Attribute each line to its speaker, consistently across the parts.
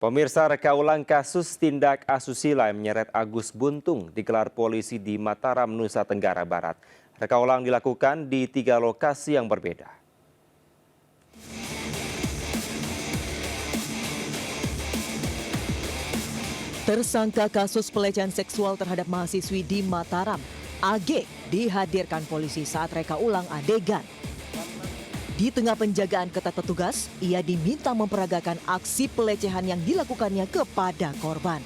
Speaker 1: Pemirsa, reka ulang kasus tindak asusila yang menyeret Agus Buntung digelar polisi di Mataram, Nusa Tenggara Barat. Reka ulang dilakukan di 3 lokasi yang berbeda.
Speaker 2: Tersangka kasus pelecehan seksual terhadap mahasiswi di Mataram, AG, dihadirkan polisi saat reka ulang adegan. Di tengah penjagaan ketat petugas, ia diminta memperagakan aksi pelecehan yang dilakukannya kepada korban.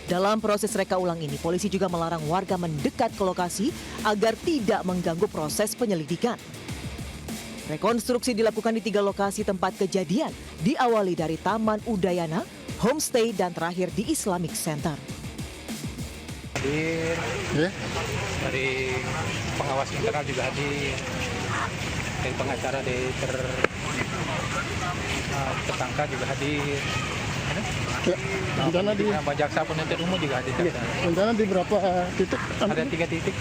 Speaker 2: Dalam proses reka ulang ini, polisi juga melarang warga mendekat ke lokasi agar tidak mengganggu proses penyelidikan. Rekonstruksi dilakukan di 3 lokasi tempat kejadian, diawali dari Taman Udayana, homestay, dan terakhir di Islamic Center.
Speaker 3: Hadir, dari pengawas internal juga hadir, dari pengacara dari tersangka juga hadir.
Speaker 4: Rencana di
Speaker 3: jaksa penuntut umum juga hadir.
Speaker 4: rencana di berapa titik?
Speaker 3: Ada 3 titik.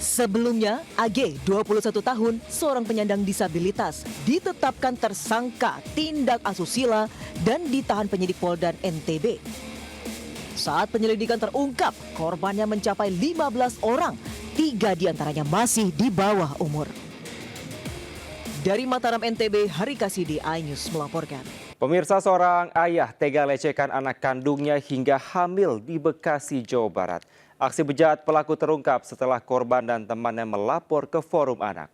Speaker 2: Sebelumnya, AG, 21 tahun, seorang penyandang disabilitas, ditetapkan tersangka tindak asusila dan ditahan penyidik Polda NTB. Saat penyelidikan terungkap, korbannya mencapai 15 orang, 3 diantaranya masih di bawah umur. Dari Mataram, NTB, Hari Kasidi, iNews melaporkan.
Speaker 1: Pemirsa, seorang ayah tega lecehkan anak kandungnya hingga hamil di Bekasi, Jawa Barat. Aksi bejat pelaku terungkap setelah korban dan temannya melapor ke Forum Anak.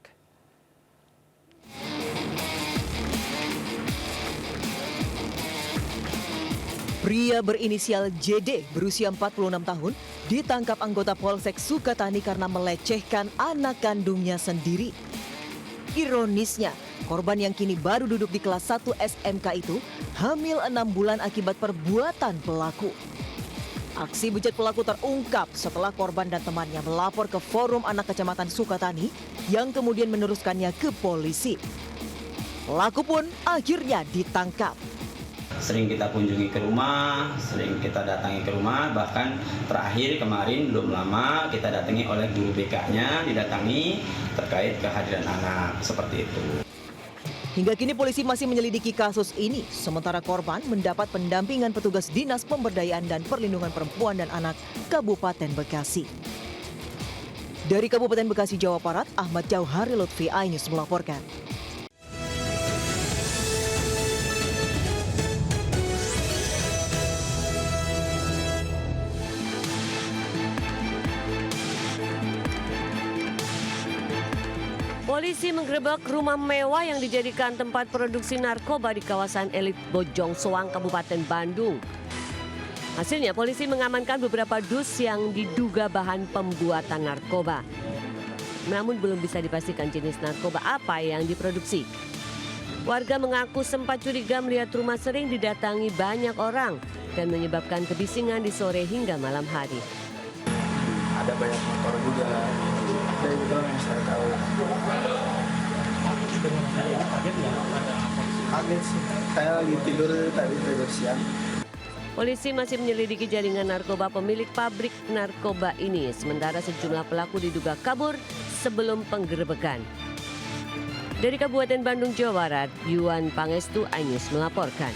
Speaker 2: Pria berinisial JD berusia 46 tahun ditangkap anggota Polsek Sukatani karena melecehkan anak kandungnya sendiri. Ironisnya, korban yang kini baru duduk di kelas 1 SMK itu hamil 6 bulan akibat perbuatan pelaku. Aksi bejat pelaku terungkap setelah korban dan temannya melapor ke Forum Anak Kecamatan Sukatani yang kemudian meneruskannya ke polisi. Pelaku pun akhirnya ditangkap.
Speaker 5: Sering kita kunjungi ke rumah, sering kita datangi ke rumah, bahkan terakhir kemarin belum lama kita datangi oleh guru BK-nya, didatangi terkait kehadiran anak, seperti itu.
Speaker 2: Hingga kini polisi masih menyelidiki kasus ini, sementara korban mendapat pendampingan petugas Dinas Pemberdayaan dan Perlindungan Perempuan dan Anak Kabupaten Bekasi. Dari Kabupaten Bekasi, Jawa Barat, Ahmad Jauhari Lutfi, iNews melaporkan.
Speaker 6: Polisi menggerebek rumah mewah yang dijadikan tempat produksi narkoba di kawasan elit Bojong Soang, Kabupaten Bandung. Hasilnya polisi mengamankan beberapa dus yang diduga bahan pembuatan narkoba. Namun belum bisa dipastikan jenis narkoba apa yang diproduksi. Warga mengaku sempat curiga melihat rumah sering didatangi banyak orang dan menyebabkan kebisingan di sore hingga malam hari.
Speaker 4: Ada banyak motor juga. Dari itu yang saya tahu. Kaget sih. Saya lagi tidur tadi tidur siang.
Speaker 6: Polisi masih menyelidiki jaringan narkoba pemilik pabrik narkoba ini. Sementara sejumlah pelaku diduga kabur sebelum penggerebekan. Dari Kabupaten Bandung, Jawa Barat, Yuan Pangestu, iNews melaporkan.